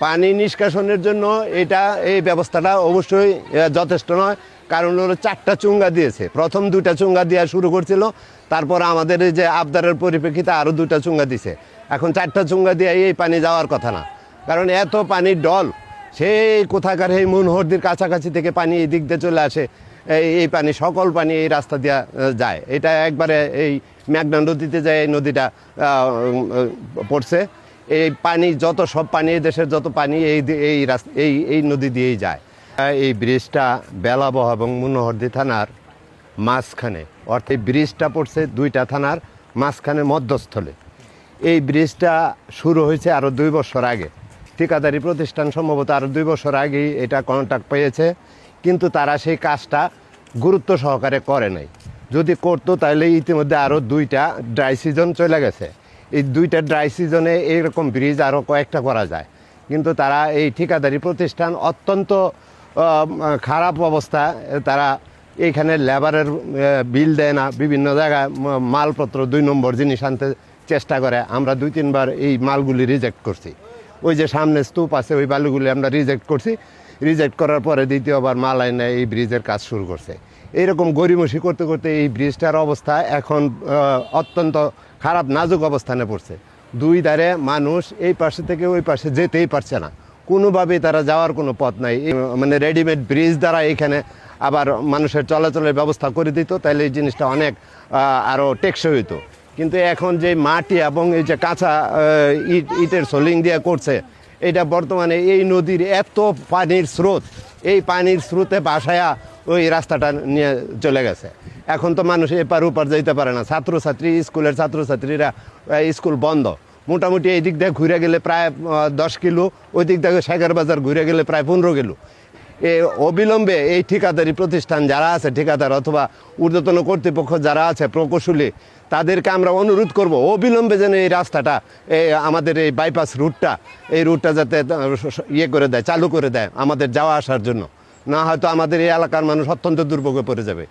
পানি নিষ্কাশনের জন্য এই ব্যবস্থাটা অবশ্যই যথেষ্ট নয়। কারণ হলো 4টা চুঙ্গা দিয়েছে, প্রথম 2টা চুঙ্গা দেওয়া শুরু করছিল, তারপর আমাদের এই যে আবদারের পরিপ্রেক্ষিতে আরও 2টা চুঙ্গা দিছে। এখন 4টা চুঙ্গা দিয়ে এই পানি যাওয়ার কথা না, কারণ এত পানির ডল সেই কোথাকার এই মনোহরদির কাছাকাছি থেকে পানি এই দিক দিয়ে চলে আসে। এই পানি সকল পানি এই রাস্তা দিয়ে যায়, এটা একবারে এই মেঘনা নদীতে যায়, এই নদীটা পড়ছে। এই পানি সব পানি এই দেশের যত পানি এই নদী দিয়েই যায়। এই ব্রিজটা বেলাবহ এবং মনোহরদি থানার মাঝখানে, অর্থাৎ এই ব্রিজটা পড়ছে 2টা থানার মাঝখানে মধ্যস্থলে। এই ব্রিজটা শুরু হয়েছে আরও 2 বছর আগে, ঠিকাদারি প্রতিষ্ঠান সম্ভবত আরও 2 বছর আগেই এটা কন্ট্রাক্ট পেয়েছে, কিন্তু তারা সেই কাজটা গুরুত্ব সহকারে করে নাই। যদি করতো তাহলে ইতিমধ্যে আরও 2টা ড্রাই সিজন চলে গেছে। এই 2টা ড্রাই সিজনে এইরকম ব্রিজ আরও কয়েকটা করা যায়, কিন্তু তারা এই ঠিকাদারি প্রতিষ্ঠান অত্যন্ত খারাপ অবস্থা। তারা এইখানে লেবারের বিল দেয় না, বিভিন্ন জায়গায় মালপত্র 2 নম্বর জিনিস আনতে চেষ্টা করে। আমরা 2-3 বার এই মালগুলি রিজেক্ট করছি। ওই যে সামনে স্তূপ আছে, ওই বালুগুলি আমরা রিজেক্ট করছি। রিজেক্ট করার পরে দ্বিতীয়বার মাল আইনে এই ব্রিজের কাজ শুরু করছে। এইরকম গড়িমসি করতে করতে এই ব্রিজটার অবস্থা এখন অত্যন্ত খারাপ, নাজুক অবস্থানে পড়ছে। 2 ধারে মানুষ এই পাশে থেকে ওই পাশে যেতেই পারছে না, কোনোভাবেই তারা যাওয়ার কোনো পথ নাই। মানে রেডিমেড ব্রিজ দ্বারা এখানে আবার মানুষের চলাচলের ব্যবস্থা করে দিত, তাহলে এই জিনিসটা অনেক আরও টেকসই হইতো। কিন্তু এখন যে মাটি এবং এই যে কাঁচা ইটের সোলিং দিয়ে করছে, এটা বর্তমানে এই নদীর এত পানির স্রোত, এই পানির স্রোতে বাসায়া ওই রাস্তাটা নিয়ে চলে গেছে। এখন তো মানুষ এপার ওপার যেতে পারে না। স্কুলের ছাত্রছাত্রীরা স্কুল বন্ধ। মোটামুটি এই দিক দিয়ে ঘুরে গেলে প্রায় 10 কিলো, ওই দিক থেকে শেখার বাজার ঘুরে গেলে প্রায় 15 কিলো। অবিলম্বে এই ঠিকাদারি প্রতিষ্ঠান যারা আছে, ঠিকাদার অথবা ঊর্ধ্বতন কর্তৃপক্ষ যারা আছে, প্রকৌশলী, তাদেরকে আমরা অনুরোধ করব অবিলম্বে যেন এই রাস্তাটা, আমাদের এই বাইপাস রুটটা, এই রুটটা যাতে করে দেয়, চালু করে দেয় আমাদের যাওয়া আসার জন্য। না হয়তো আমাদের এই এলাকার মানুষ অত্যন্ত দুর্ভোগে পড়ে যাবে।